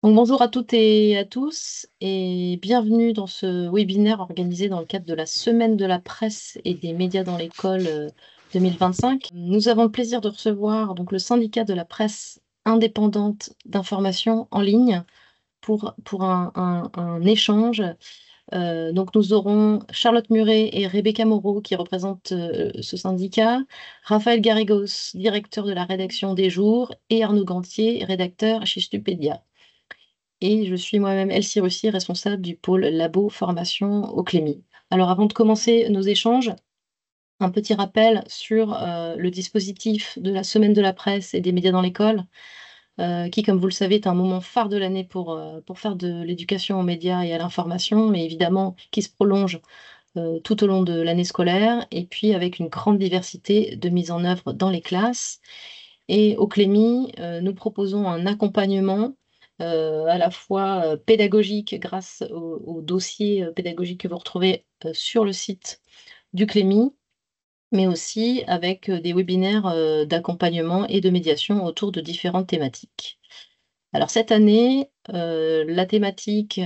Donc, bonjour à toutes et à tous et bienvenue dans ce webinaire organisé dans le cadre de la Semaine de la presse et des médias dans l'école 2025. Nous avons le plaisir de recevoir donc le syndicat de la presse indépendante d'information en ligne pour un échange. Donc nous aurons Charlotte Muret et Rebecca Moreau qui représentent ce syndicat, Raphaël Garrigos, directeur de la rédaction des Jours, et Arnaud Gantier, rédacteur chez Stupédia. Et je suis moi-même Elsie Russi, responsable du pôle Labo Formation au Clémy. Alors avant de commencer nos échanges, un petit rappel sur le dispositif de la Semaine de la presse et des médias dans l'école, qui, comme vous le savez, est un moment phare de l'année pour faire de l'éducation aux médias et à l'information, mais évidemment qui se prolonge tout au long de l'année scolaire, et puis avec une grande diversité de mise en œuvre dans les classes. Et au Clémy, nous proposons un accompagnement à la fois pédagogique grâce au dossier pédagogique que vous retrouvez sur le site du Clémy, mais aussi avec des webinaires d'accompagnement et de médiation autour de différentes thématiques. Alors cette année, la thématique,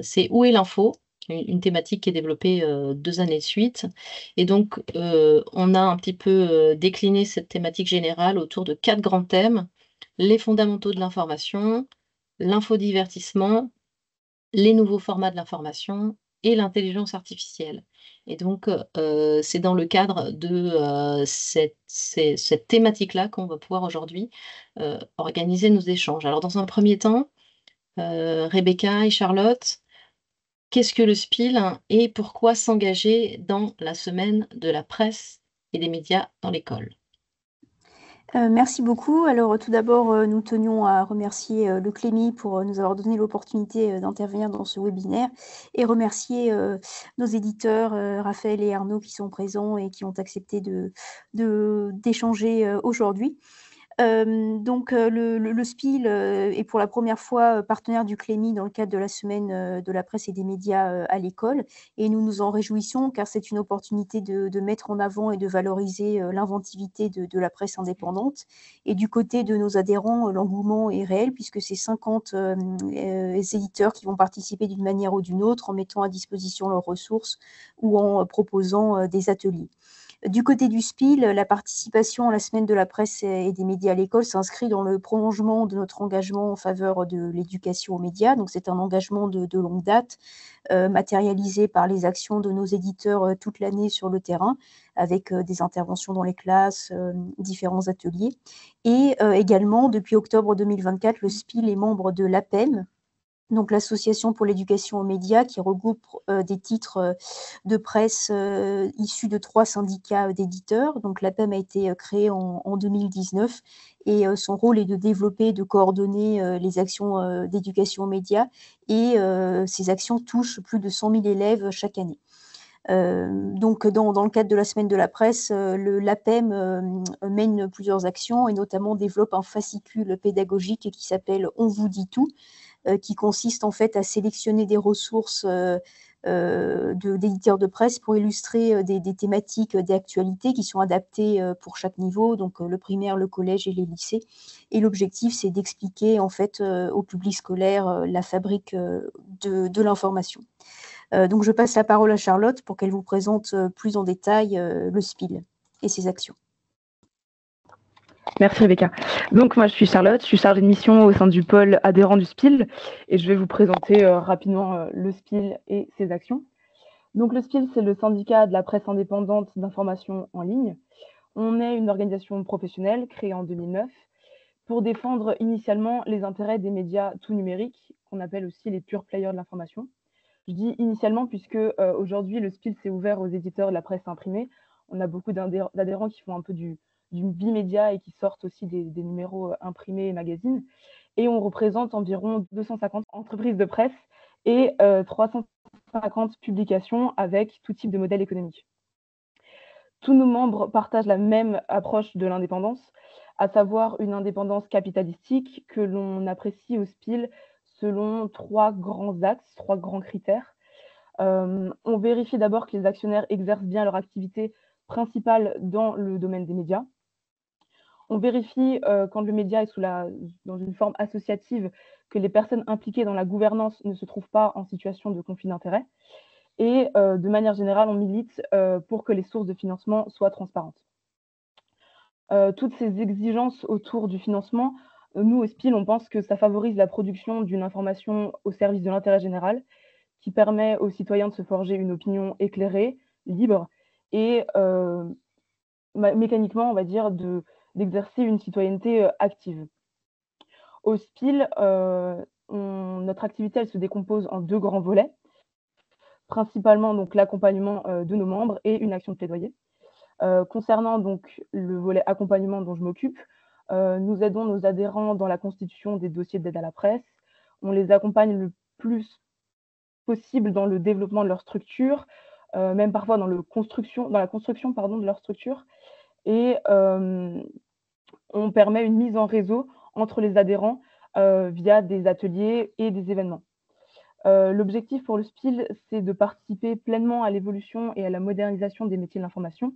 c'est Où est l'info? Une thématique qui est développée 2 années de suite. Et donc, on a un petit peu décliné cette thématique générale autour de 4 grands thèmes: les fondamentaux de l'information, l'infodivertissement, les nouveaux formats de l'information et l'intelligence artificielle. Et donc, c'est dans le cadre de cette thématique-là qu'on va pouvoir aujourd'hui organiser nos échanges. Alors, dans un premier temps, Rebecca et Charlotte, qu'est-ce que le SPIL et pourquoi s'engager dans la semaine de la presse et des médias dans l'école? Merci beaucoup. Alors, tout d'abord, nous tenions à remercier le Clémy pour nous avoir donné l'opportunité d'intervenir dans ce webinaire et remercier nos éditeurs, Raphaël et Arnaud, qui sont présents et qui ont accepté d'échanger aujourd'hui. Donc le SPIL est pour la première fois partenaire du Clémy dans le cadre de la semaine de la presse et des médias à l'école, et nous nous en réjouissons car c'est une opportunité de mettre en avant et de valoriser l'inventivité de la presse indépendante. Et du côté de nos adhérents, l'engouement est réel puisque c'est 50 éditeurs qui vont participer d'une manière ou d'une autre en mettant à disposition leurs ressources ou en proposant des ateliers. Du côté du SPIL, la participation à la semaine de la presse et des médias à l'école s'inscrit dans le prolongement de notre engagement en faveur de l'éducation aux médias. Donc c'est un engagement de longue date, matérialisé par les actions de nos éditeurs toute l'année sur le terrain, avec des interventions dans les classes, différents ateliers. Et également, depuis octobre 2024, le SPIL est membre de l'APEM, donc l'association pour l'éducation aux médias, qui regroupe des titres de presse issus de 3 syndicats d'éditeurs. Donc l'APEM a été créée en 2019 et son rôle est de développer, de coordonner les actions d'éducation aux médias, et ces actions touchent plus de 100 000 élèves chaque année. Donc dans le cadre de la semaine de la presse, l'APEM mène plusieurs actions et notamment développe un fascicule pédagogique qui s'appelle On vous dit tout, qui consiste en fait à sélectionner des ressources d'éditeurs de presse pour illustrer des thématiques d'actualité qui sont adaptées pour chaque niveau, donc le primaire, le collège et les lycées. Et l'objectif, c'est d'expliquer en fait au public scolaire la fabrique de l'information. Donc je passe la parole à Charlotte pour qu'elle vous présente plus en détail le SPIL et ses actions. Merci Rebecca. Donc moi je suis Charlotte, je suis chargée de mission au sein du pôle adhérent du SPIL et je vais vous présenter rapidement le SPIL et ses actions. Donc le SPIL, c'est le syndicat de la presse indépendante d'information en ligne. On est une organisation professionnelle créée en 2009 pour défendre initialement les intérêts des médias tout numériques, qu'on appelle aussi les pure players de l'information. Je dis initialement puisque aujourd'hui le SPIL s'est ouvert aux éditeurs de la presse imprimée. On a beaucoup d'adhérents qui font un peu du bimédia et qui sortent aussi des numéros imprimés et magazines. Et on représente environ 250 entreprises de presse et 350 publications avec tout type de modèle économique. Tous nos membres partagent la même approche de l'indépendance, à savoir une indépendance capitalistique que l'on apprécie au SPIL selon 3 grands axes, 3 grands critères. On vérifie d'abord que les actionnaires exercent bien leur activité principale dans le domaine des médias. On vérifie quand le média est dans une forme associative que les personnes impliquées dans la gouvernance ne se trouvent pas en situation de conflit d'intérêts. Et de manière générale, on milite pour que les sources de financement soient transparentes. Toutes ces exigences autour du financement, nous, au SPIL, on pense que ça favorise la production d'une information au service de l'intérêt général, qui permet aux citoyens de se forger une opinion éclairée, libre, et mécaniquement, on va dire, d'exercer une citoyenneté active. Au SPIL, notre activité, elle se décompose en 2 grands volets, principalement donc l'accompagnement de nos membres et une action de plaidoyer. Concernant donc le volet accompagnement dont je m'occupe, nous aidons nos adhérents dans la constitution des dossiers d'aide à la presse. On les accompagne le plus possible dans le développement de leur structure, même parfois dans la construction de leur structure. Et on permet une mise en réseau entre les adhérents via des ateliers et des événements. L'objectif pour le SPIL, c'est de participer pleinement à l'évolution et à la modernisation des métiers de l'information.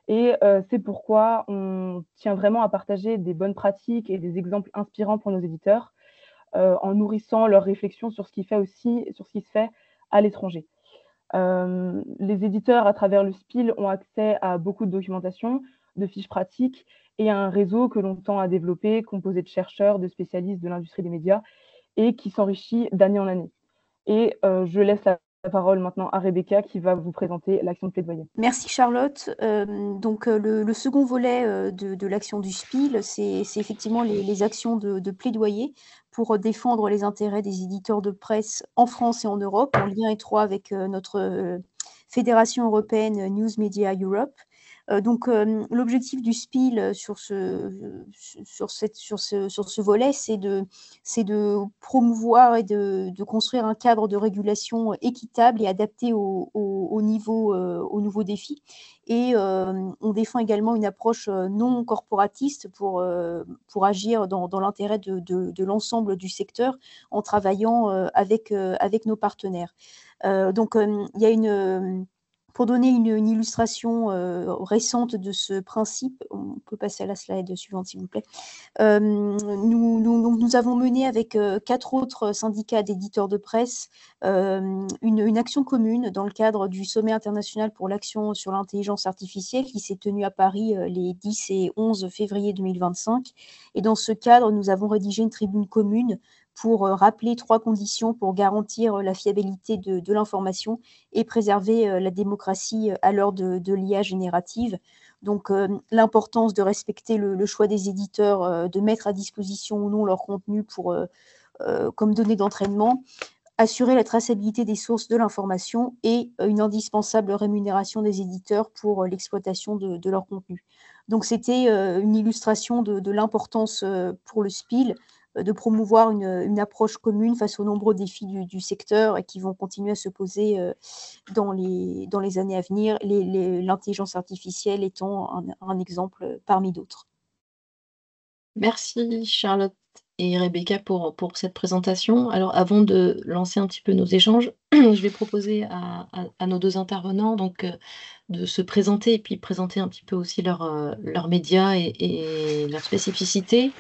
Et c'est pourquoi on tient vraiment à partager des bonnes pratiques et des exemples inspirants pour nos éditeurs, en nourrissant leurs réflexions sur ce qui se fait à l'étranger. Les éditeurs, à travers le SPIL, ont accès à beaucoup de documentation, de fiches pratiques et à un réseau que l'on tend à développer, composé de chercheurs, de spécialistes de l'industrie des médias et qui s'enrichit d'année en année. Et je laisse la parole maintenant à Rebecca qui va vous présenter l'action de plaidoyer. Merci Charlotte. Donc le second volet de l'action du SPIL, c'est effectivement les actions de plaidoyer pour défendre les intérêts des éditeurs de presse en France et en Europe, en lien étroit avec notre Fédération européenne News Media Europe. Donc l'objectif du SPIL sur ce volet, c'est de promouvoir et de construire un cadre de régulation équitable et adapté aux nouveaux défis. Et on défend également une approche non corporatiste pour agir dans l'intérêt de l'ensemble du secteur en travaillant avec nos partenaires. Donc il y a pour donner une illustration récente de ce principe, on peut passer à la slide suivante, s'il vous plaît. Nous avons mené avec 4 autres syndicats d'éditeurs de presse une action commune dans le cadre du Sommet international pour l'action sur l'intelligence artificielle qui s'est tenu à Paris les 10 et 11 février 2025. Et dans ce cadre, nous avons rédigé une tribune commune pour rappeler 3 conditions pour garantir la fiabilité de l'information et préserver la démocratie à l'heure de l'IA générative. Donc, l'importance de respecter le choix des éditeurs, de mettre à disposition ou non leur contenu comme données d'entraînement, assurer la traçabilité des sources de l'information et une indispensable rémunération des éditeurs pour l'exploitation de leur contenu. Donc, c'était une illustration de l'importance pour le SPIL de promouvoir une approche commune face aux nombreux défis du secteur et qui vont continuer à se poser dans les années à venir, l'intelligence artificielle étant un exemple parmi d'autres. Merci Charlotte et Rebecca pour cette présentation. Alors avant de lancer un petit peu nos échanges, je vais proposer à nos 2 intervenants donc, de se présenter et puis présenter un petit peu aussi leurs médias et leurs spécificités.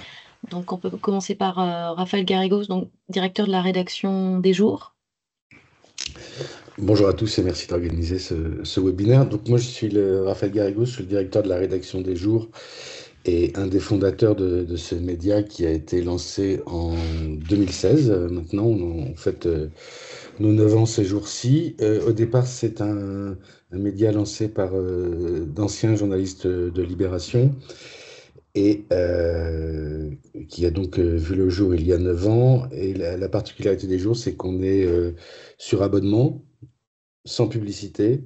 Donc on peut commencer par Raphaël Garrigos, donc directeur de la rédaction des Jours. Bonjour à tous et merci d'organiser ce webinaire. Donc moi je suis Raphaël Garrigos, je suis le directeur de la rédaction des Jours et un des fondateurs de ce média qui a été lancé en 2016. Maintenant on fête nos 9 ans ces jours-ci. Au départ c'est un média lancé par d'anciens journalistes de Libération et qui a donc vu le jour il y a 9 ans. Et la particularité des Jours, c'est qu'on est sur abonnement, sans publicité,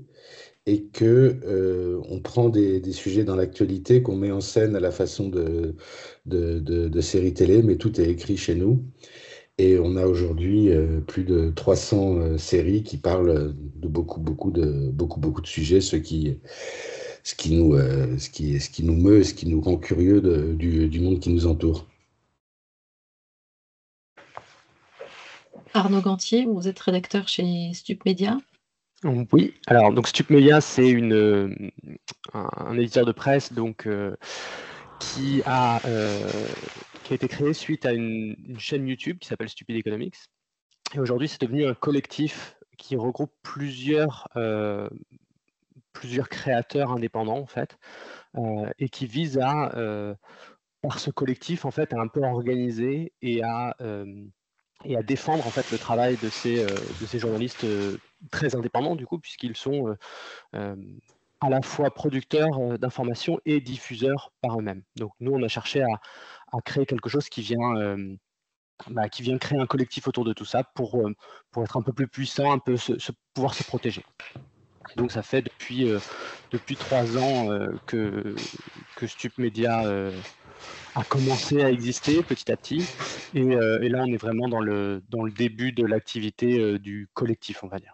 et que on prend des sujets dans l'actualité qu'on met en scène à la façon de séries télé, mais tout est écrit chez nous. Et on a aujourd'hui plus de 300 séries qui parlent de beaucoup de sujets, ce qui nous meut, ce qui nous rend curieux du monde qui nous entoure. Arnaud Gantier, vous êtes rédacteur chez Stup Media. Oui, alors donc Stup Media, c'est un éditeur de presse donc qui a été créé suite à une chaîne YouTube qui s'appelle Stupid Economics. Et aujourd'hui, c'est devenu un collectif qui regroupe plusieurs créateurs indépendants, en fait, et qui vise par ce collectif, en fait, à un peu organiser et à défendre, en fait, le travail de ces journalistes très indépendants, du coup, puisqu'ils sont à la fois producteurs d'informations et diffuseurs par eux-mêmes. Donc nous, on a cherché à créer quelque chose qui vient créer un collectif autour de tout ça pour être un peu plus puissant, un peu pouvoir se protéger. Donc ça fait depuis 3 ans que Stup Media a commencé à exister petit à petit, et là on est vraiment dans le début de l'activité du collectif, on va dire.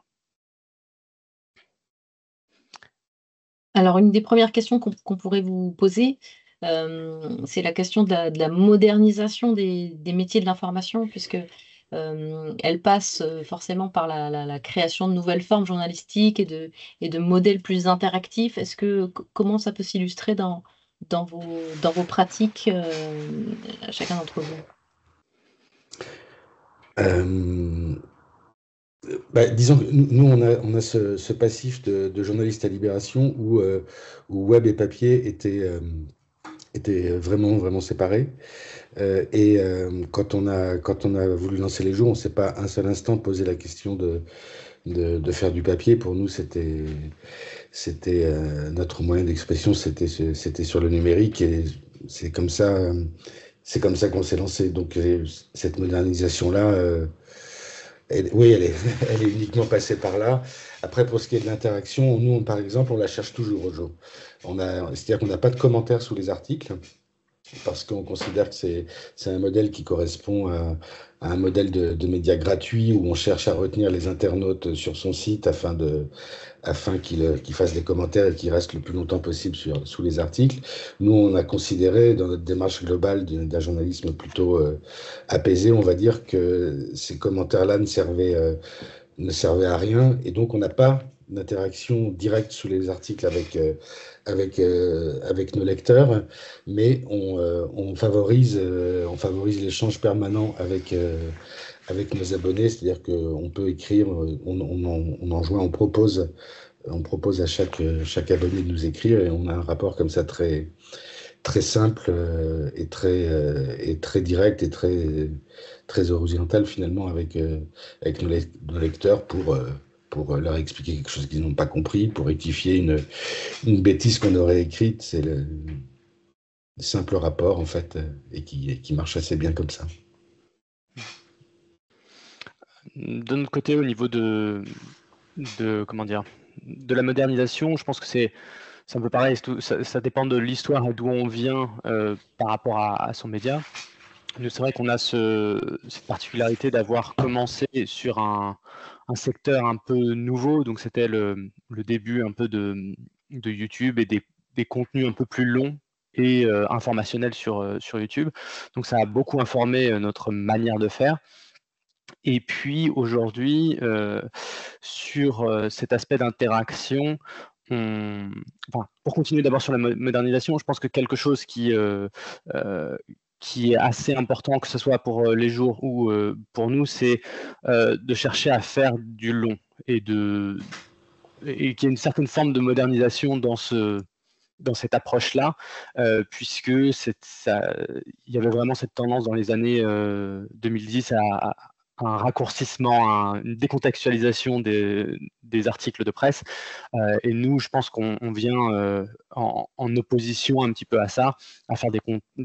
Alors, une des premières questions qu'on pourrait vous poser, c'est la question de la modernisation des métiers de l'information, puisque elle passe forcément par la création de nouvelles formes journalistiques et de modèles plus interactifs. Comment ça peut s'illustrer dans vos pratiques, chacun d'entre vous? Disons que nous, on a ce passif de journaliste à Libération où web et papier étaient vraiment, vraiment séparés. Quand on a voulu lancer les jours, on ne s'est pas un seul instant posé la question de faire du papier. Pour nous, c'était notre moyen d'expression, c'était sur le numérique, et c'est comme ça qu'on s'est lancé. Donc cette modernisation-là, oui, elle est uniquement passée par là. Après, pour ce qui est de l'interaction, nous, par exemple, on la cherche toujours au jour. C'est-à-dire qu'on n'a pas de commentaires sous les articles, parce qu'on considère que c'est un modèle qui correspond à un modèle de médias gratuit, où on cherche à retenir les internautes sur son site afin qu'ils fassent des commentaires et qu'ils restent le plus longtemps possible sous les articles. Nous, on a considéré, dans notre démarche globale d'un journalisme plutôt apaisé, on va dire, que ces commentaires-là ne servaient à rien, et donc on n'a pas d'interaction directe sous les articles avec nos lecteurs, mais on favorise l'échange permanent avec nos abonnés, c'est-à-dire qu'on peut écrire, on propose à chaque abonné de nous écrire, et on a un rapport comme ça très, très simple, et très direct, et très, très horizontal finalement avec nos lecteurs, pour leur expliquer quelque chose qu'ils n'ont pas compris, pour rectifier une bêtise qu'on aurait écrite. C'est le simple rapport, en fait, et qui marche assez bien comme ça. De notre côté, au niveau de la modernisation, je pense que c'est un peu pareil. Ça dépend de l'histoire et d'où on vient par rapport à son média. Nous, c'est vrai qu'on a cette particularité d'avoir commencé sur un secteur un peu nouveau. Donc c'était le début un peu de YouTube, et des contenus un peu plus longs et informationnels sur YouTube. Donc ça a beaucoup informé notre manière de faire. Et puis aujourd'hui, sur cet aspect d'interaction, pour continuer d'abord sur la modernisation, je pense que quelque chose qui est assez important, que ce soit pour les jours ou pour nous, c'est de chercher à faire du long, et qu'il y ait une certaine forme de modernisation dans cette approche-là, puisque il y avait vraiment cette tendance dans les années 2010 à un raccourcissement, une décontextualisation des articles de presse. Et nous, je pense qu'on vient en opposition un petit peu à ça, à faire des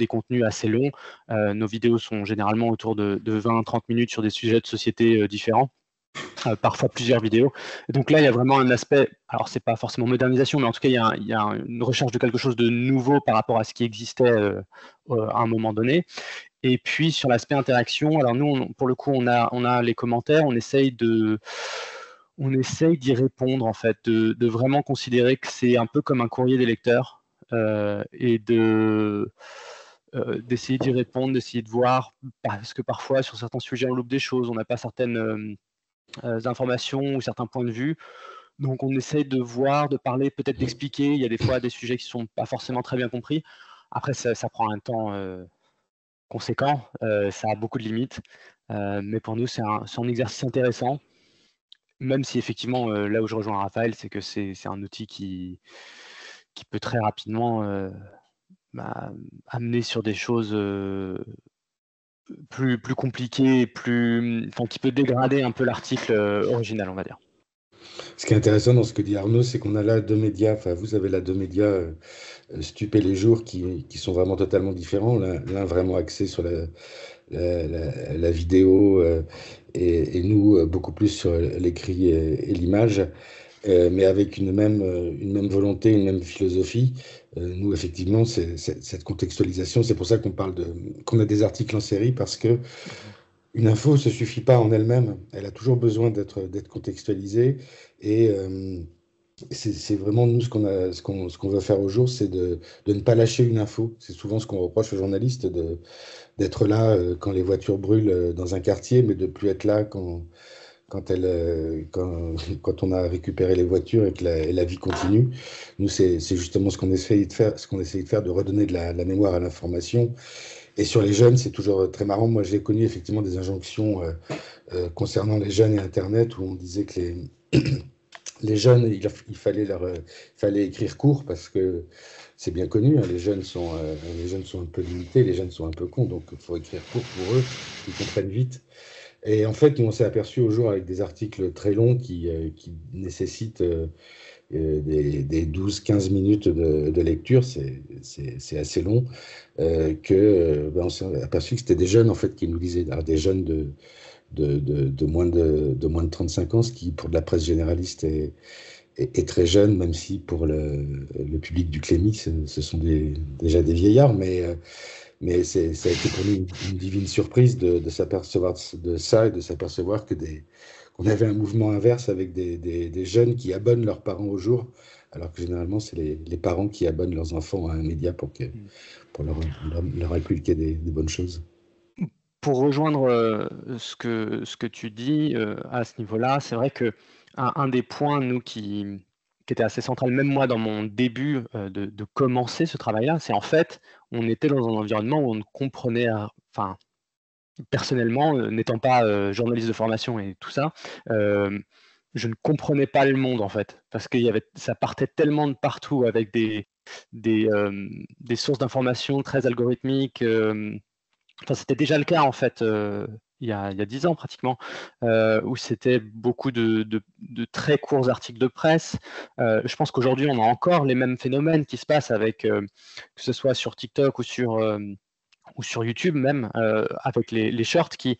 contenus assez longs. Nos vidéos sont généralement autour de 20-30 minutes sur des sujets de société différents. Parfois plusieurs vidéos. Et donc là, il y a vraiment un aspect, alors c'est pas forcément modernisation, mais en tout cas, il y a une recherche de quelque chose de nouveau par rapport à ce qui existait à un moment donné. Et puis sur l'aspect interaction, alors nous, pour le coup, on a les commentaires, on essaye d'y répondre, en fait, de vraiment considérer que c'est un peu comme un courrier des lecteurs, et d'essayer d'y répondre, d'essayer de voir, parce que parfois sur certains sujets on loupe des choses, on n'a pas certaines informations ou certains points de vue. Donc on essaye de voir, de parler, peut-être d'expliquer. Il y a des fois des sujets qui ne sont pas forcément très bien compris. Après, ça prend un temps conséquent, ça a beaucoup de limites, mais pour nous, c'est un exercice intéressant, même si effectivement, là où je rejoins Raphaël, c'est que c'est un outil qui peut très rapidement bah, amener sur des choses plus compliquées, enfin, qui peut dégrader un peu l'article original, on va dire. Ce qui est intéressant dans ce que dit Arnaud, c'est qu'on a là deux médias, enfin vous avez là deux médias, Stup et Les Jours, qui sont vraiment totalement différents. L'un vraiment axé sur la vidéo et nous beaucoup plus sur l'écrit et l'image, mais avec une même volonté, une même philosophie. Nous, effectivement, cette contextualisation, c'est pour ça qu'on a des articles en série, parce que une info ne se suffit pas en elle-même. Elle a toujours besoin d'être contextualisée. Et c'est vraiment nous ce qu'on veut faire au jour, c'est de ne pas lâcher une info. C'est souvent ce qu'on reproche aux journalistes, d'être là quand les voitures brûlent dans un quartier, mais de plus être là quand on a récupéré les voitures et que la vie continue. Nous, c'est justement ce qu'on essaye de faire, de redonner de la mémoire à l'information. Et sur les jeunes, c'est toujours très marrant. Moi, j'ai connu effectivement des injonctions concernant les jeunes et Internet, où on disait que les jeunes, il fallait écrire court, parce que c'est bien connu, hein, les jeunes sont un peu limités, les jeunes sont un peu cons, donc il faut écrire court pour eux, ils comprennent vite. Et en fait, nous, on s'est aperçu au jour, avec des articles très longs qui nécessitent des 12-15 minutes de lecture, c'est assez long, on s'est aperçu que c'était des jeunes en fait qui nous lisaient, alors des jeunes de moins de 35 ans, ce qui pour de la presse généraliste est très jeune, même si pour le public du Clémy, ce sont déjà des vieillards, mais ça a été pour nous une divine surprise de s'apercevoir de ça, et de s'apercevoir qu'on avait un mouvement inverse avec des jeunes qui abonnent leurs parents au jour, alors que généralement, c'est les parents qui abonnent leurs enfants à un média pour leur inculquer des bonnes choses. Pour rejoindre ce que tu dis à ce niveau-là, c'est vrai que un des points, nous, qui était assez central, même moi, dans mon début de commencer ce travail-là, c'est en fait, on était dans un environnement où on ne comprenait, enfin, personnellement, n'étant pas journaliste de formation et tout ça, je ne comprenais pas le monde, en fait, parce que ça partait tellement de partout, avec des sources d'informations très algorithmiques. Enfin, c'était déjà le cas, en fait, il y a 10 ans pratiquement, où c'était beaucoup de très courts articles de presse. Je pense qu'aujourd'hui, on a encore les mêmes phénomènes qui se passent avec, que ce soit sur TikTok ou sur YouTube même, avec les shorts qui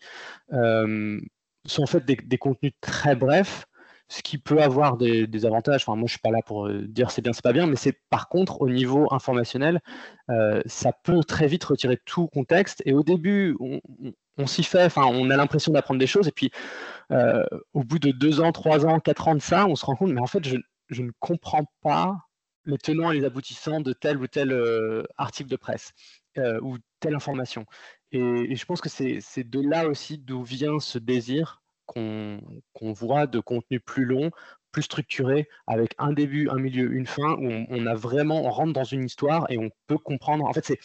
sont en fait des contenus très brefs, ce qui peut avoir des avantages. Enfin, moi, je suis pas là pour dire c'est bien, c'est pas bien, mais par contre, au niveau informationnel, ça peut très vite retirer tout contexte. Et au début, on s'y fait, enfin, on a l'impression d'apprendre des choses, et puis au bout de 2 ans, 3 ans, 4 ans de ça, on se rend compte, mais en fait, je ne comprends pas les tenants et les aboutissants de tel ou tel article de presse ou telle information. Et je pense que c'est de là aussi d'où vient ce désir qu'on voit de contenu plus long, plus structuré, avec un début, un milieu, une fin, où on rentre dans une histoire et on peut comprendre. En fait,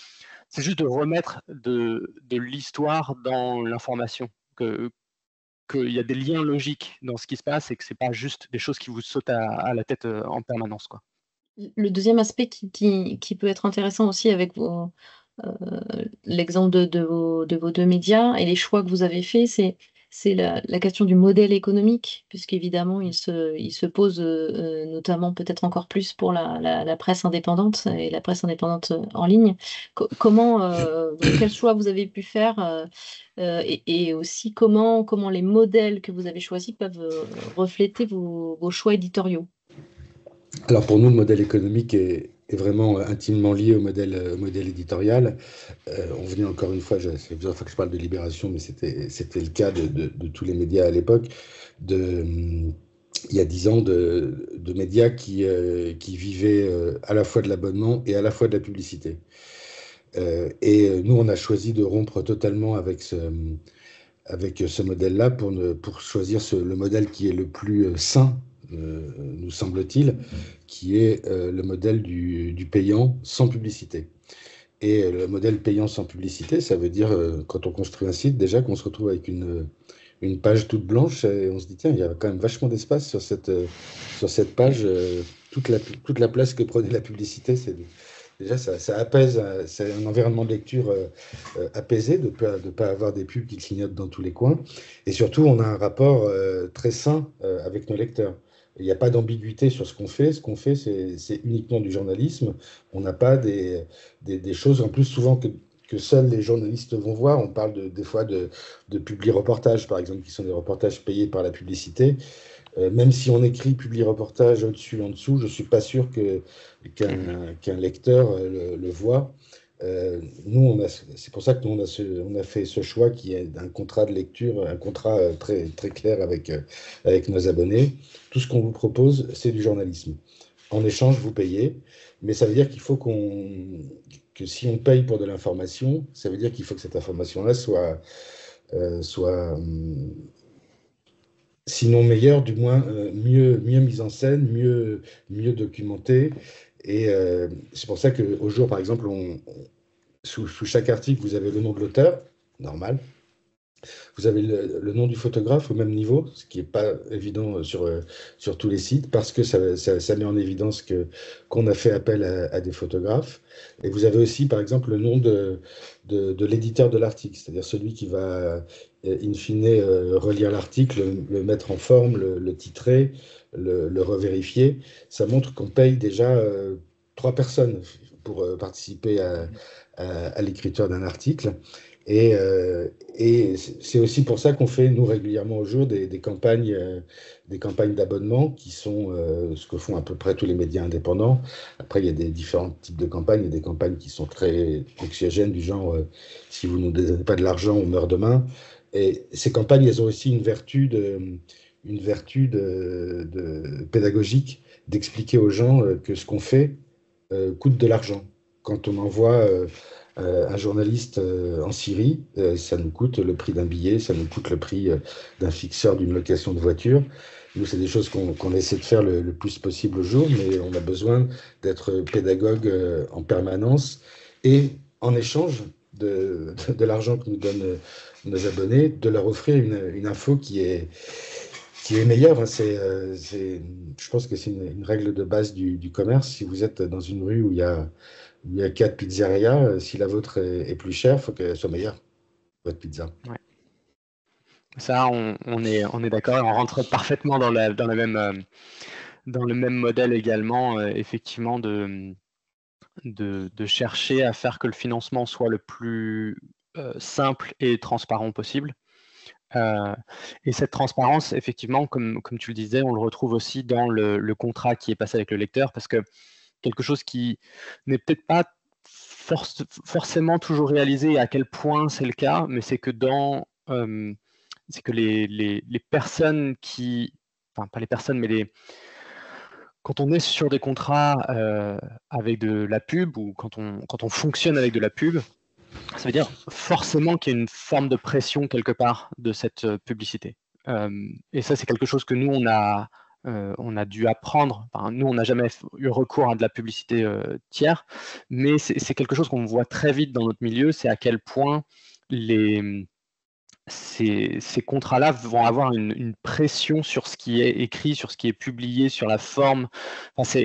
c'est juste de remettre de l'histoire dans l'information, qu'il y a des liens logiques dans ce qui se passe, et que c'est pas juste des choses qui vous sautent à la tête en permanence, quoi. Le deuxième aspect qui peut être intéressant aussi avec l'exemple de vos deux médias et les choix que vous avez faits, c'est la question du modèle économique, puisqu'évidemment, il se pose notamment peut-être encore plus pour la presse indépendante et la presse indépendante en ligne. Quel choix vous avez pu faire et aussi comment les modèles que vous avez choisis peuvent refléter vos choix éditoriaux? Alors pour nous, le modèle économique est vraiment intimement lié au modèle éditorial. On venait encore une fois, c'est plusieurs fois que je parle de Libération, mais c'était le cas de tous les médias à l'époque, il y a 10 ans, de médias qui vivaient à la fois de l'abonnement et à la fois de la publicité. Et nous, on a choisi de rompre totalement avec ce modèle-là pour choisir le modèle qui est le plus sain, nous semble-t-il, qui est le modèle du payant sans publicité. Et le modèle payant sans publicité, ça veut dire, quand on construit un site, déjà qu'on se retrouve avec une page toute blanche et on se dit, tiens, il y a quand même vachement d'espace sur cette page. Toute la place que prenait la publicité, déjà, ça apaise, c'est un environnement de lecture apaisé, de ne pas avoir des pubs qui clignotent dans tous les coins. Et surtout, on a un rapport très sain avec nos lecteurs. Il n'y a pas d'ambiguïté sur ce qu'on fait. Ce qu'on fait, c'est uniquement du journalisme. On n'a pas des choses, en plus, souvent que seuls les journalistes vont voir. On parle des fois de publi-reportages, par exemple, qui sont des reportages payés par la publicité. Même si on écrit publi-reportage au-dessus, en dessous, je ne suis pas sûr qu'un lecteur le voit. C'est pour ça que nous, on a fait ce choix qui est un contrat de lecture, un contrat très, très clair avec nos abonnés. Tout ce qu'on vous propose, c'est du journalisme. En échange, vous payez, mais ça veut dire qu'il faut que si on paye pour de l'information, ça veut dire qu'il faut que cette information-là soit sinon meilleure, du moins mieux mise en scène, mieux documentée. Et c'est pour ça qu'au jour, par exemple, sous chaque article, vous avez le nom de l'auteur, normal. Vous avez le nom du photographe au même niveau, ce qui n'est pas évident sur tous les sites, parce que ça met en évidence qu'on a fait appel à des photographes. Et vous avez aussi, par exemple, le nom de l'éditeur de l'article, c'est-à-dire celui qui va, in fine, relire l'article, le mettre en forme, le titrer, le revérifier. Ça montre qu'on paye déjà 3 personnes pour participer à l'écriture d'un article. Et c'est aussi pour ça qu'on fait, nous, régulièrement au jour, des campagnes d'abonnement qui sont ce que font à peu près tous les médias indépendants. Après, il y a des différents types de campagnes. Il y a des campagnes qui sont très anxiogènes, du genre si vous ne nous donnez pas de l'argent, on meurt demain. Et ces campagnes, elles ont aussi une vertu pédagogique d'expliquer aux gens que ce qu'on fait coûte de l'argent. Quand on envoie un journaliste en Syrie, ça nous coûte le prix d'un billet, ça nous coûte le prix d'un fixeur d'une location de voiture. Nous, c'est des choses qu'on essaie de faire le plus possible au jour, mais on a besoin d'être pédagogue en permanence. Et en échange de l'argent que nous donnent nos abonnés, de leur offrir une info qui est meilleure. Je pense que c'est une règle de base du commerce. Si vous êtes dans une rue où il y a 4 pizzerias, si la vôtre est plus chère, il faut qu'elle soit meilleure, votre pizza. Ouais. Ça, on est d'accord et on rentre parfaitement dans le même modèle également, effectivement, de chercher à faire que le financement soit le plus simple et transparent possible. Et cette transparence, effectivement, comme tu le disais, on le retrouve aussi dans le contrat qui est passé avec le lecteur, parce que quelque chose qui n'est peut-être pas forcément toujours réalisé et à quel point c'est le cas, mais c'est que c'est que les personnes enfin pas les personnes, mais quand on est sur des contrats avec de la pub ou quand on fonctionne avec de la pub, ça veut dire forcément qu'il y a une forme de pression quelque part de cette publicité. Et ça, c'est quelque chose que nous, on a dû apprendre. Enfin, nous, on n'a jamais eu recours à de la publicité tiers, mais c'est quelque chose qu'on voit très vite dans notre milieu, c'est à quel point ces contrats-là vont avoir une pression sur ce qui est écrit, sur ce qui est publié, sur la forme. Enfin,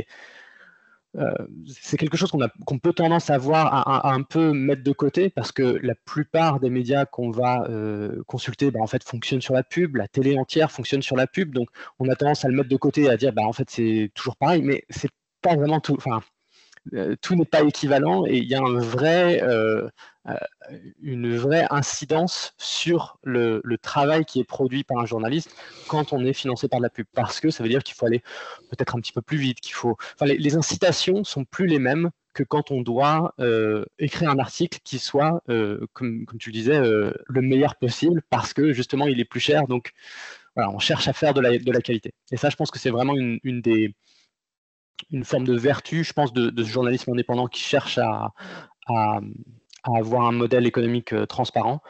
c'est quelque chose qu'on peut tendance à voir, à un peu mettre de côté, parce que la plupart des médias qu'on va consulter, en fait, fonctionnent sur la pub. La télé entière fonctionne sur la pub, donc on a tendance à le mettre de côté et à dire, en fait, c'est toujours pareil, mais c'est pas vraiment tout. Enfin, tout n'est pas équivalent et il y a une vraie incidence sur le travail qui est produit par un journaliste quand on est financé par de la pub, parce que ça veut dire qu'il faut aller peut-être un petit peu plus vite, les incitations sont plus les mêmes que quand on doit écrire un article qui soit, comme tu le disais, le meilleur possible, parce que justement il est plus cher, donc voilà, on cherche à faire de la qualité. Et ça, je pense que c'est vraiment une forme de vertu, je pense, de ce journalisme indépendant qui cherche à avoir un modèle économique transparent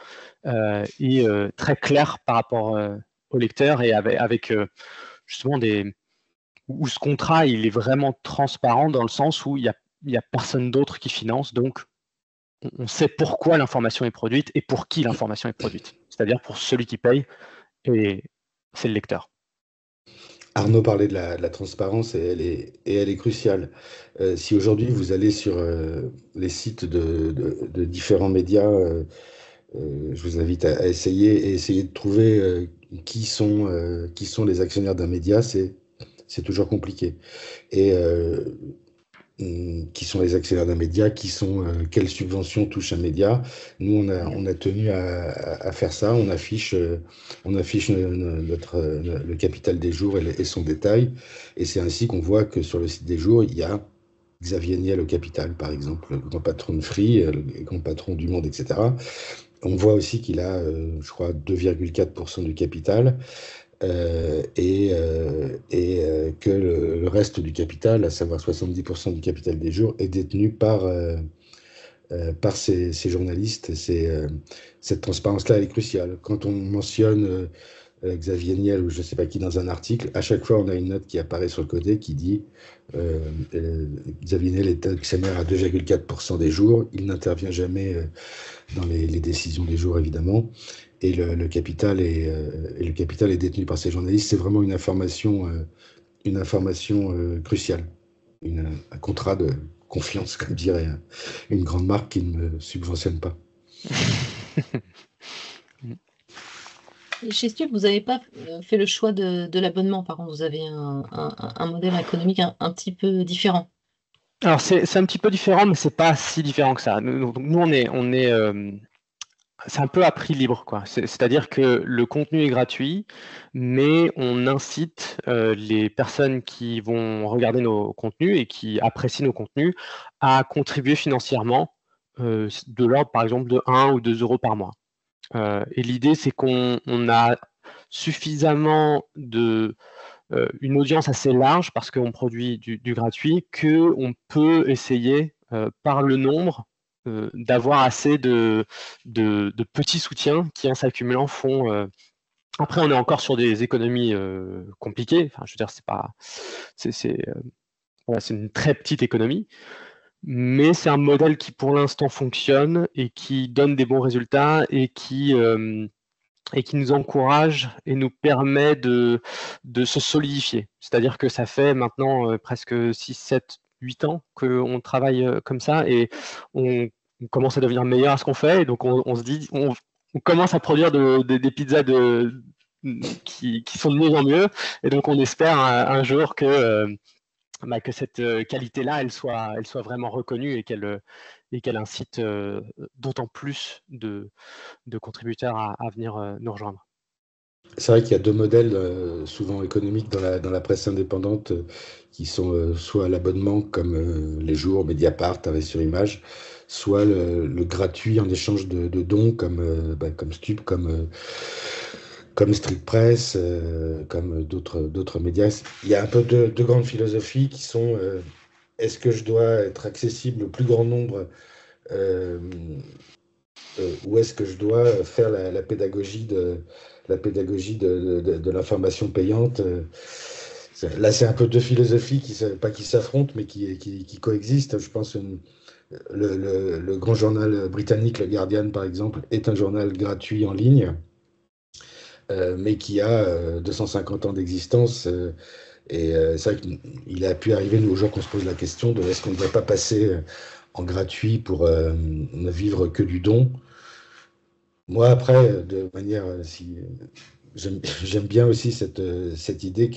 et très clair par rapport au lecteur, et avec justement où ce contrat il est vraiment transparent dans le sens où il y a personne d'autre qui finance, donc on sait pourquoi l'information est produite et pour qui l'information est produite. C'est-à-dire pour celui qui paye, et c'est le lecteur. Arnaud parlait de la transparence et elle est cruciale. Si aujourd'hui vous allez sur les sites de différents médias, je vous invite à essayer de trouver qui sont les actionnaires d'un média, c'est toujours compliqué. Et qui sont les actionnaires d'un média, quelles subventions touchent un média. Nous, on a tenu à faire ça. On affiche le capital des jours et son détail. Et c'est ainsi qu'on voit que sur le site des jours, il y a Xavier Niel au capital, par exemple, le grand patron de Free, le grand patron du Monde, etc. On voit aussi qu'il a, je crois, 2,4% du capital. Que le reste du capital, à savoir 70% du capital des jours, est détenu par ces journalistes. Cette transparence-là, elle est cruciale. Quand on mentionne Xavier Niel ou je ne sais pas qui dans un article, à chaque fois, on a une note qui apparaît sur le côté qui dit Xavier Niel est actionnaire à 2,4% des jours. Il n'intervient jamais dans les décisions des jours, évidemment. Et le capital est détenu par ces journalistes. C'est vraiment une information cruciale, un contrat de confiance, comme dirait une grande marque qui ne me subventionne pas. Chez Stup, vous n'avez pas fait le choix de l'abonnement, par contre, vous avez un modèle économique un petit peu différent. Alors c'est un petit peu différent, mais c'est pas si différent que ça. Nous on est c'est un peu à prix libre, quoi. C'est-à-dire que le contenu est gratuit, mais on incite les personnes qui vont regarder nos contenus et qui apprécient nos contenus à contribuer financièrement de l'ordre, par exemple, de 1 ou 2 euros par mois. Et l'idée, c'est qu'on a suffisamment une audience assez large, parce qu'on produit du gratuit, qu'on peut essayer, par le nombre, d'avoir assez de petits soutiens qui, en s'accumulant, font... Après, on est encore sur des économies compliquées. Enfin, je veux dire, c'est une très petite économie, mais c'est un modèle qui, pour l'instant, fonctionne et qui donne des bons résultats et qui nous encourage et nous permet de se solidifier. C'est-à-dire que ça fait maintenant presque 6, 7, 8 ans qu'on travaille comme ça, et on commence à devenir meilleur à ce qu'on fait, et donc on se dit, on commence à produire des pizzas qui sont de mieux en mieux, et donc on espère un jour que cette qualité-là, elle soit vraiment reconnue, et qu'elle incite d'autant plus de contributeurs à venir nous rejoindre. C'est vrai qu'il y a deux modèles souvent économiques dans la presse indépendante qui sont soit l'abonnement, comme Les Jours, Mediapart, Arrêt sur Image, soit le gratuit en échange de dons, comme Stup, comme Street Press, comme d'autres médias. Il y a un peu deux grandes philosophies qui sont est-ce que je dois être accessible au plus grand nombre ou est-ce que je dois faire la pédagogie de l'information payante? Là, c'est un peu deux philosophies pas qui s'affrontent, mais qui coexistent. Je pense le grand journal britannique, le Guardian, par exemple, est un journal gratuit en ligne, mais qui a 250 ans d'existence. Et c'est vrai qu'il a pu arriver, nous, au jour qu'on se pose la question de est-ce qu'on ne devrait pas passer en gratuit pour ne vivre que du don. Moi, après, de manière, j'aime bien aussi cette idée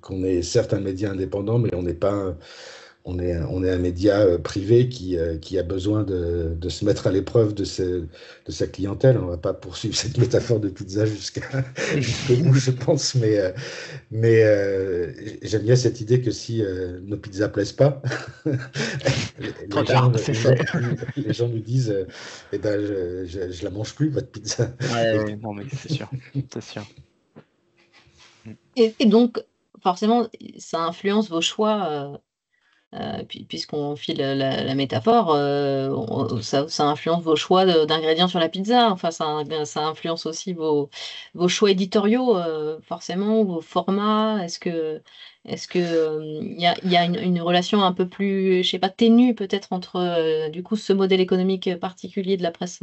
qu'on est certes un média indépendant, mais on n'est pas, on est un média privé qui a besoin de se mettre à l'épreuve de sa clientèle. On ne va pas poursuivre cette métaphore de pizza jusqu'au bout, je pense, mais j'aime bien cette idée que si nos pizzas plaisent pas, les gens nous disent eh ben, je la mange plus, votre pizza. Ouais, non, mais c'est sûr, c'est sûr. Et donc, forcément, ça influence vos choix puisqu'on file la métaphore, ça influence vos choix d'ingrédients sur la pizza. Enfin, ça influence aussi vos choix éditoriaux, forcément, vos formats. Est-ce que il y a une relation un peu plus, je sais pas, ténue peut-être entre du coup ce modèle économique particulier de la presse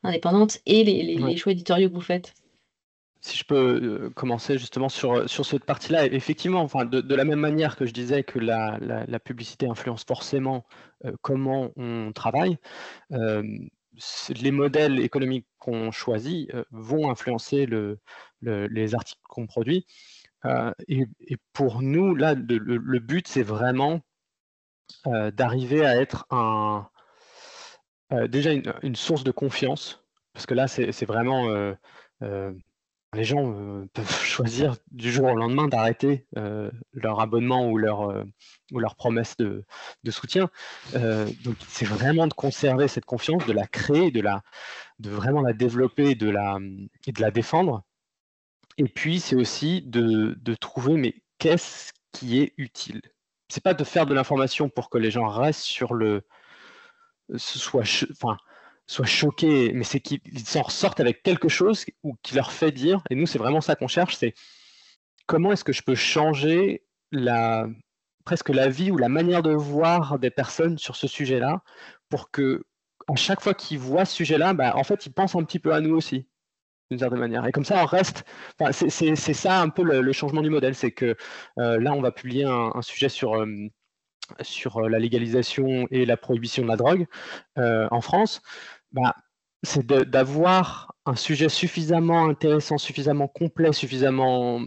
indépendante et Ouais. les choix éditoriaux que vous faites? Si je peux commencer justement sur cette partie-là, effectivement, enfin, de la même manière que je disais que la publicité influence forcément comment on travaille, les modèles économiques qu'on choisit vont influencer les articles qu'on produit. Et pour nous, là, le but, c'est vraiment d'arriver à être déjà une source de confiance, parce que là, c'est vraiment les gens peuvent choisir du jour au lendemain d'arrêter leur abonnement ou leur promesse de soutien. Donc c'est vraiment de conserver cette confiance, de la créer, de vraiment la développer et de la défendre. Et puis c'est aussi de trouver, mais qu'est-ce qui est utile? C'est pas de faire de l'information pour que les gens restent sur soient choqués, mais c'est qu'ils s'en ressortent avec quelque chose ou qui leur fait dire, et nous c'est vraiment ça qu'on cherche, c'est comment est-ce que je peux changer presque la vie ou la manière de voir des personnes sur ce sujet-là, pour que à chaque fois qu'ils voient ce sujet-là, bah, en fait, ils pensent un petit peu à nous aussi, d'une certaine manière. Et comme ça, on reste. Enfin, c'est ça un peu le changement du modèle, c'est que là, on va publier un sujet sur la légalisation et la prohibition de la drogue en France. Bah, c'est d'avoir un sujet suffisamment intéressant, suffisamment complet, suffisamment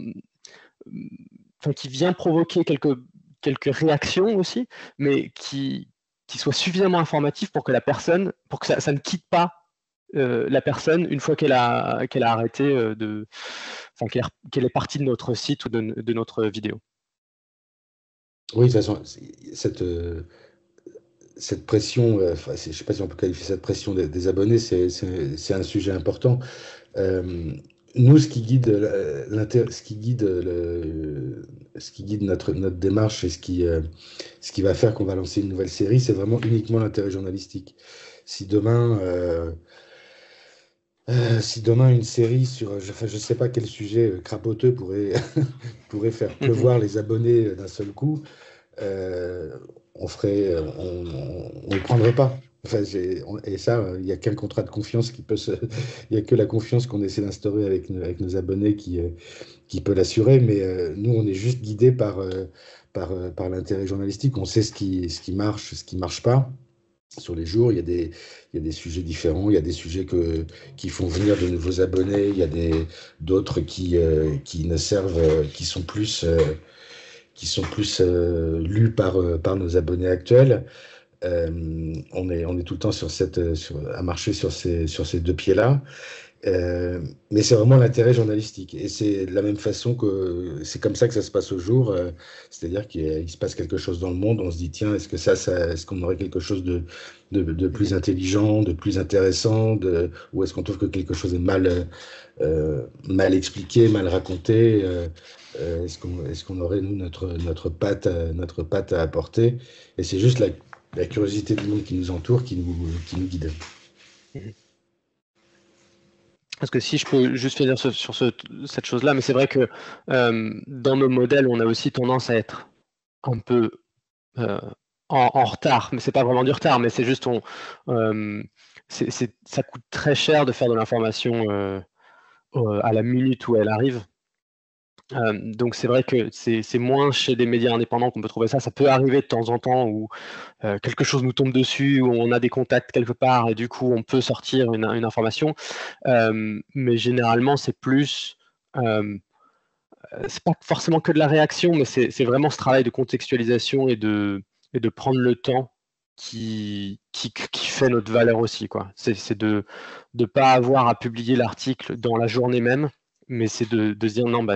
qui vient provoquer quelques réactions aussi, mais qui soit suffisamment informatif pour que ça ne quitte pas la personne une fois qu'elle a arrêté qu'elle est partie de notre site ou de notre vidéo. Oui, de toute façon, cette pression, je ne sais pas si on peut qualifier cette pression des abonnés, c'est un sujet important. Nous, ce qui guide notre démarche et ce qui va faire qu'on va lancer une nouvelle série, c'est vraiment uniquement l'intérêt journalistique. Si demain, une série sur, je sais pas quel sujet crapoteux pourrait faire pleuvoir les abonnés d'un seul coup, on le prendrait pas. Enfin, et ça, il n'y a qu'un contrat de confiance il y a que la confiance qu'on essaie d'instaurer avec nos abonnés qui peut l'assurer. Mais nous, on est juste guidé par l'intérêt journalistique. On sait ce qui marche, ce qui marche pas. Sur les jours, il y a des sujets différents. Il y a des sujets qui font venir de nouveaux abonnés. Il y a d'autres qui ne servent, qui sont plus lus par nos abonnés actuels. On est tout le temps à marcher sur ces deux pieds-là. Mais c'est vraiment l'intérêt journalistique. Et c'est de la même façon c'est comme ça que ça se passe au jour. C'est-à-dire qu'il se passe quelque chose dans le monde. On se dit, tiens, est-ce qu'on aurait quelque chose de plus intelligent, de plus intéressant, ou est-ce qu'on trouve que quelque chose est mal expliqué, mal raconté? Est-ce qu'on aurait, nous, notre patte à apporter? Et c'est juste la curiosité du monde qui nous entoure qui nous guide. Parce que si je peux juste finir sur cette chose-là, mais c'est vrai que dans nos modèles, on a aussi tendance à être un peu en retard, mais c'est pas vraiment du retard, mais c'est juste ça coûte très cher de faire de l'information à la minute où elle arrive. Donc c'est vrai que c'est moins chez des médias indépendants qu'on peut trouver ça. Ça peut arriver de temps en temps où quelque chose nous tombe dessus, où on a des contacts quelque part et du coup on peut sortir une information. Mais généralement c'est plus, c'est pas forcément que de la réaction, mais c'est vraiment ce travail de contextualisation et de prendre le temps qui fait notre valeur aussi, quoi. C'est de pas avoir à publier l'article dans la journée même, mais c'est de se dire non,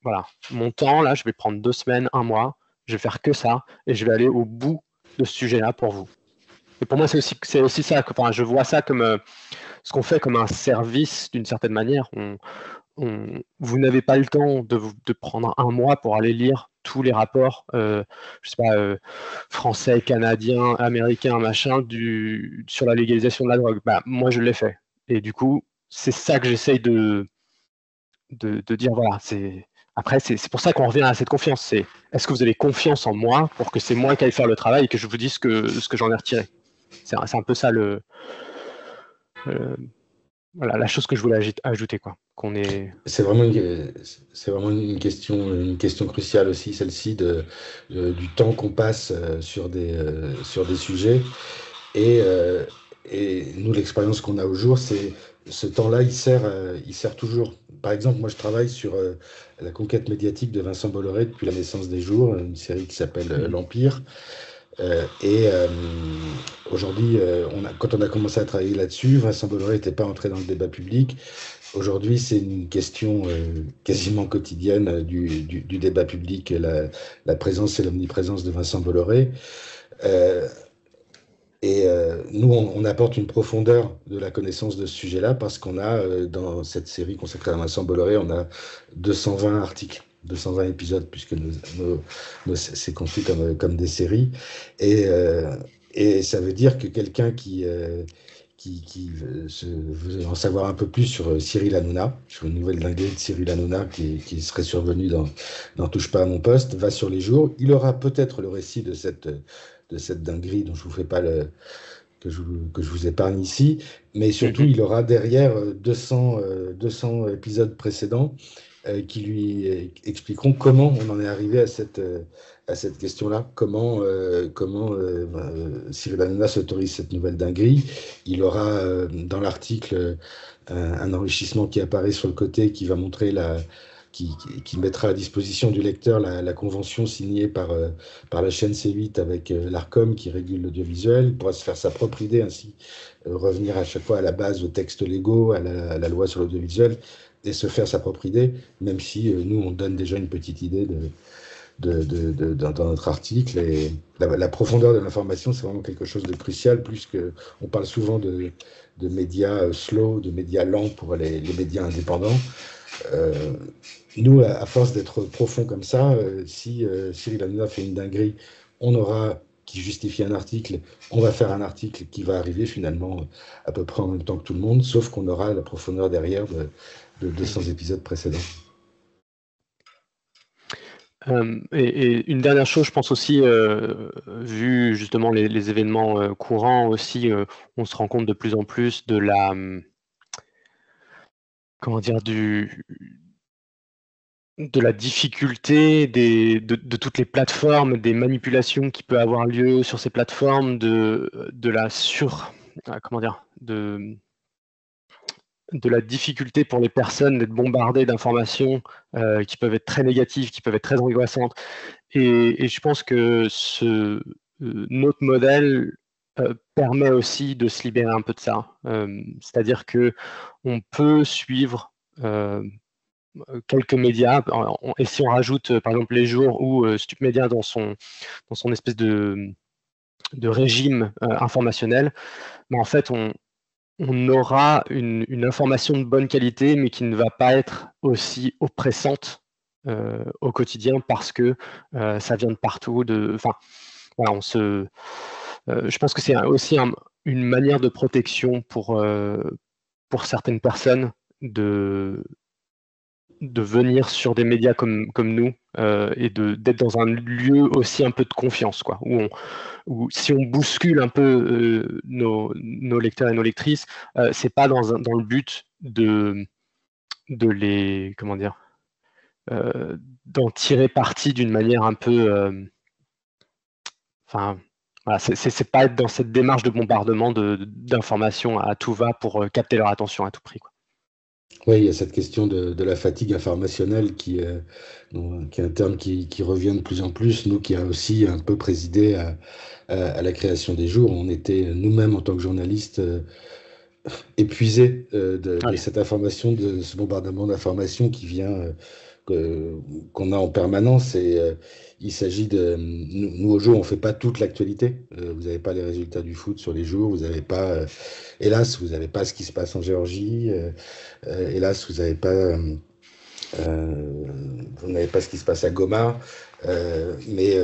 voilà, mon temps là, je vais prendre 2 semaines, 1 mois, je vais faire que ça et je vais aller au bout de ce sujet-là pour vous. Et pour moi, c'est aussi ça. Enfin, je vois ça comme ce qu'on fait comme un service d'une certaine manière. Vous n'avez pas le temps de prendre 1 mois pour aller lire tous les rapports, je sais pas, français, canadiens, américains, machin, sur la légalisation de la drogue. Bah, moi, je l'ai fait. Et du coup, c'est ça que j'essaye de dire, voilà, après, c'est pour ça qu'on revient à cette confiance. C'est, est-ce que vous avez confiance en moi pour que c'est moi qui aille faire le travail et que je vous dise ce que j'en ai retiré. C'est un peu ça voilà, la chose que je voulais ajouter, quoi. C'est vraiment une question cruciale aussi, celle-ci du temps qu'on passe sur des sujets. Et nous, l'expérience qu'on a au jour, c'est ce temps-là, il sert toujours. Par exemple, moi, je travaille sur la conquête médiatique de Vincent Bolloré depuis la naissance des jours, une série qui s'appelle L'Empire. Aujourd'hui, quand on a commencé à travailler là-dessus, Vincent Bolloré n'était pas entré dans le débat public. Aujourd'hui, c'est une question quasiment quotidienne du débat public, la présence et l'omniprésence de Vincent Bolloré. Nous, on apporte une profondeur de la connaissance de ce sujet-là parce qu'on a, dans cette série consacrée à Vincent Bolloré, on a 220 articles, 220 épisodes, puisque c'est conçu comme des séries. Et ça veut dire que quelqu'un qui veut en savoir un peu plus sur Cyril Hanouna, sur une nouvelle dinguerie de Cyril Hanouna qui serait survenue dans Touche pas à mon poste, va sur les jours. Il aura peut-être le récit de cette dinguerie dont je vous fais pas que je vous épargne ici, mais surtout il aura derrière 200 épisodes précédents qui lui expliqueront comment on en est arrivé à cette question-là, comment Cyril Hanouna s'autorise cette nouvelle dinguerie. Il aura dans l'article un enrichissement qui apparaît sur le côté qui va montrer qui mettra à disposition du lecteur la convention signée par la chaîne C8 avec l'Arcom qui régule l'audiovisuel. Il pourra se faire sa propre idée ainsi, revenir à chaque fois à la base, aux textes légaux, à la loi sur l'audiovisuel, et se faire sa propre idée, même si nous, on donne déjà une petite idée dans notre article. Et la profondeur de l'information, c'est vraiment quelque chose de crucial, on parle souvent de médias slow, de médias lents pour les médias indépendants. Nous, à force d'être profond comme ça, si Cyril Hanouna fait une dinguerie, qui justifie un article, on va faire un article qui va arriver finalement à peu près en même temps que tout le monde, sauf qu'on aura la profondeur derrière de 200 épisodes précédents. Et une dernière chose, je pense aussi, vu justement les événements courants aussi, on se rend compte de plus en plus de la... comment dire, de la difficulté de toutes les plateformes, des manipulations qui peuvent avoir lieu sur ces plateformes, de la difficulté pour les personnes d'être bombardées d'informations qui peuvent être très négatives, qui peuvent être très angoissantes. Et je pense que notre modèle permet aussi de se libérer un peu de ça. C'est-à-dire que on peut suivre quelques médias, et si on rajoute par exemple Les Jours ou StupMedia dans son espèce de régime informationnel, mais en fait on aura une information de bonne qualité, mais qui ne va pas être aussi oppressante au quotidien parce que ça vient de partout. Voilà, je pense que c'est aussi une manière de protection pour certaines personnes de venir sur des médias comme nous et d'être dans un lieu aussi un peu de confiance, quoi, où si on bouscule un peu nos lecteurs et nos lectrices, c'est pas dans le but de les, comment dire, d'en tirer parti d'une manière un peu, enfin voilà, c'est pas être dans cette démarche de bombardement d'informations à tout va pour capter leur attention à tout prix, quoi. Oui, il y a cette question de la fatigue informationnelle qui est un terme qui revient de plus en plus, nous qui a aussi un peu présidé à la création des jours. On était nous-mêmes en tant que journalistes épuisés de cette information, de ce bombardement d'informations qui vient, qu'on a en permanence. Et il s'agit nous au jour, on fait pas toute l'actualité. Vous n'avez pas les résultats du foot sur les jours, vous n'avez pas, hélas, vous n'avez pas ce qui se passe en Géorgie. Hélas, vous n'avez pas ce qui se passe à Goma. Mais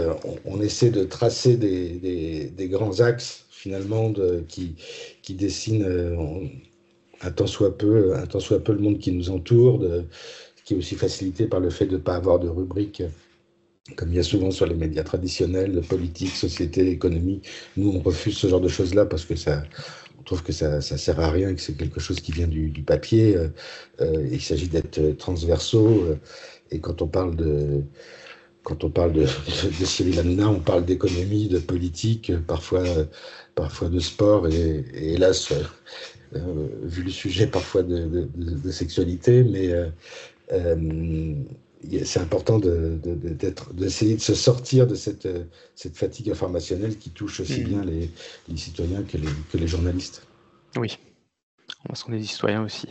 on essaie de tracer des grands axes finalement qui dessinent un tant soit peu le monde qui nous entoure, qui est aussi facilité par le fait de ne pas avoir de rubrique comme il y a souvent sur les médias traditionnels, politique, société, économie. Nous, on refuse ce genre de choses-là parce que on trouve que ça sert à rien et que c'est quelque chose qui vient du papier. Il s'agit d'être transversaux. Et quand on parle de Cyril Hanouna, on parle d'économie, de politique, parfois de sport et hélas, vu le sujet, parfois de sexualité. Mais c'est important d'essayer de se sortir de cette fatigue informationnelle qui touche aussi bien les citoyens que les journalistes. Oui, parce qu'on est des citoyens aussi.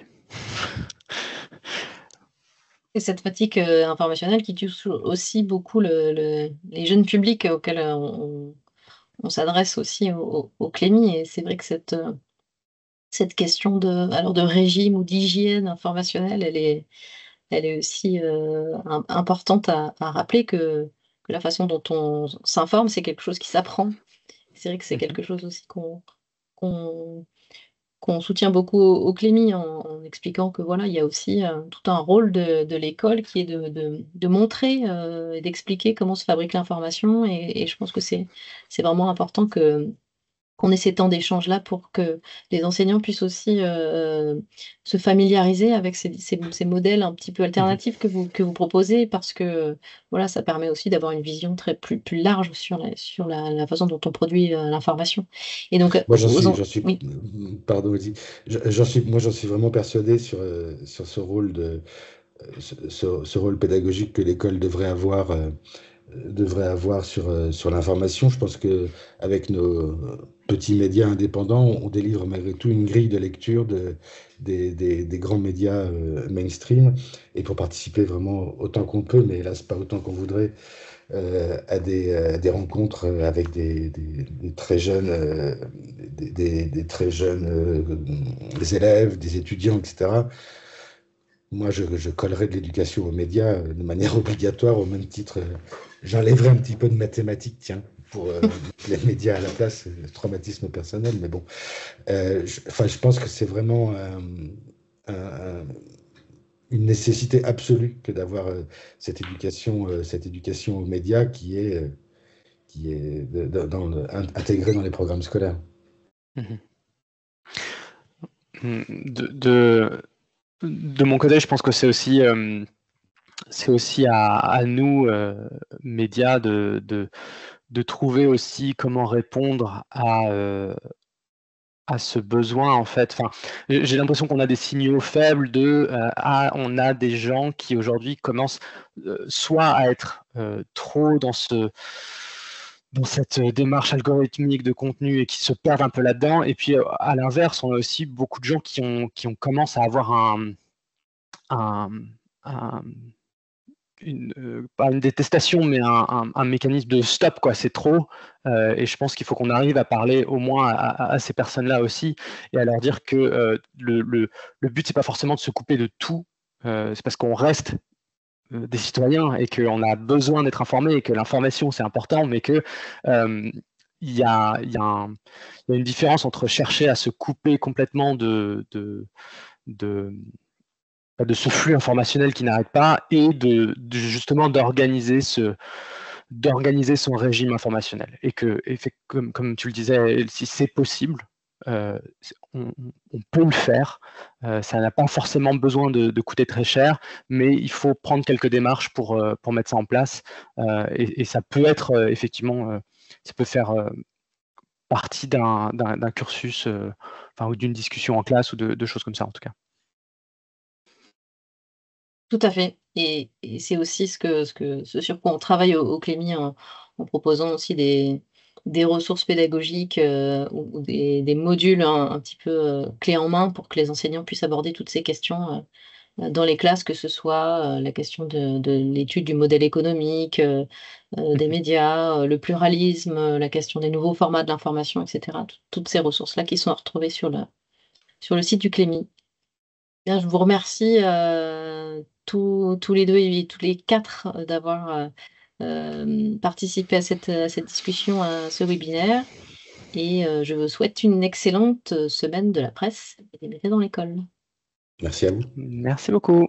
Et cette fatigue informationnelle qui touche aussi beaucoup les jeunes publics auxquels on s'adresse aussi au Clémy. Et c'est vrai que cette question de régime ou d'hygiène informationnelle, elle est aussi importante à rappeler que la façon dont on s'informe, c'est quelque chose qui s'apprend. C'est vrai que c'est quelque chose aussi qu'on soutient beaucoup au Clémy en expliquant que voilà, il y a aussi tout un rôle de l'école qui est de montrer et d'expliquer comment se fabrique l'information. Et je pense que c'est vraiment important qu'on ait ces temps d'échange-là pour que les enseignants puissent aussi se familiariser avec ces modèles un petit peu alternatifs que vous proposez, parce que voilà, ça permet aussi d'avoir une vision plus large sur la façon dont on produit l'information. Et donc, Moi, oui. Pardon, Odile. J'en suis vraiment persuadé sur ce rôle ce rôle pédagogique que l'école devrait avoir sur l'information. Je pense que avec nos petits médias indépendants, on délivre malgré tout une grille de lecture des grands médias mainstream. Et pour participer vraiment autant qu'on peut, mais hélas pas autant qu'on voudrait, à des rencontres avec des très jeunes, des très jeunes élèves, des étudiants, etc. Moi, je collerais de l'éducation aux médias de manière obligatoire, au même titre. J'enlèverais un petit peu de mathématiques, tiens, pour mettre les médias à la place, traumatisme personnel, mais bon. Je pense que c'est vraiment une nécessité absolue que d'avoir cette éducation aux médias qui est intégrée dans les programmes scolaires. De mon côté, je pense que c'est aussi à nous, médias, de trouver aussi comment répondre à ce besoin, en fait. Enfin, j'ai l'impression qu'on a des signaux faibles on a des gens qui aujourd'hui commencent soit à être trop dans cette démarche algorithmique de contenu et qui se perdent un peu là-dedans. Et puis, à l'inverse, on a aussi beaucoup de gens qui commencent à avoir pas une détestation, mais un mécanisme de stop, quoi. C'est trop. Et je pense qu'il faut qu'on arrive à parler au moins à ces personnes-là aussi et à leur dire que le but, c'est pas forcément de se couper de tout. C'est parce qu'on reste des citoyens et qu'on a besoin d'être informés et que l'information, c'est important, mais que il y a une différence entre chercher à se couper complètement de ce flux informationnel qui n'arrête pas et justement d'organiser son régime informationnel. Et que, comme tu le disais, si c'est possible, on peut le faire. Ça n'a pas forcément besoin de coûter très cher, mais il faut prendre quelques démarches pour mettre ça en place. Et ça peut être effectivement, ça peut faire partie d'un cursus, ou d'une discussion en classe ou de choses comme ça en tout cas. Tout à fait. Et c'est aussi ce sur quoi on travaille au Clémy, en proposant aussi des ressources pédagogiques ou des modules un petit peu clés en main pour que les enseignants puissent aborder toutes ces questions dans les classes, que ce soit la question de l'étude du modèle économique, des médias, le pluralisme, la question des nouveaux formats de l'information, etc. Toutes ces ressources-là qui sont à retrouver sur le site du Clémy. Bien, je vous remercie tous les deux et tous les quatre d'avoir participer à cette discussion, à ce webinaire. Et je vous souhaite une excellente semaine de la presse et des médias dans l'école. Merci à vous. Merci beaucoup.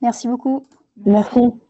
Merci beaucoup. Merci.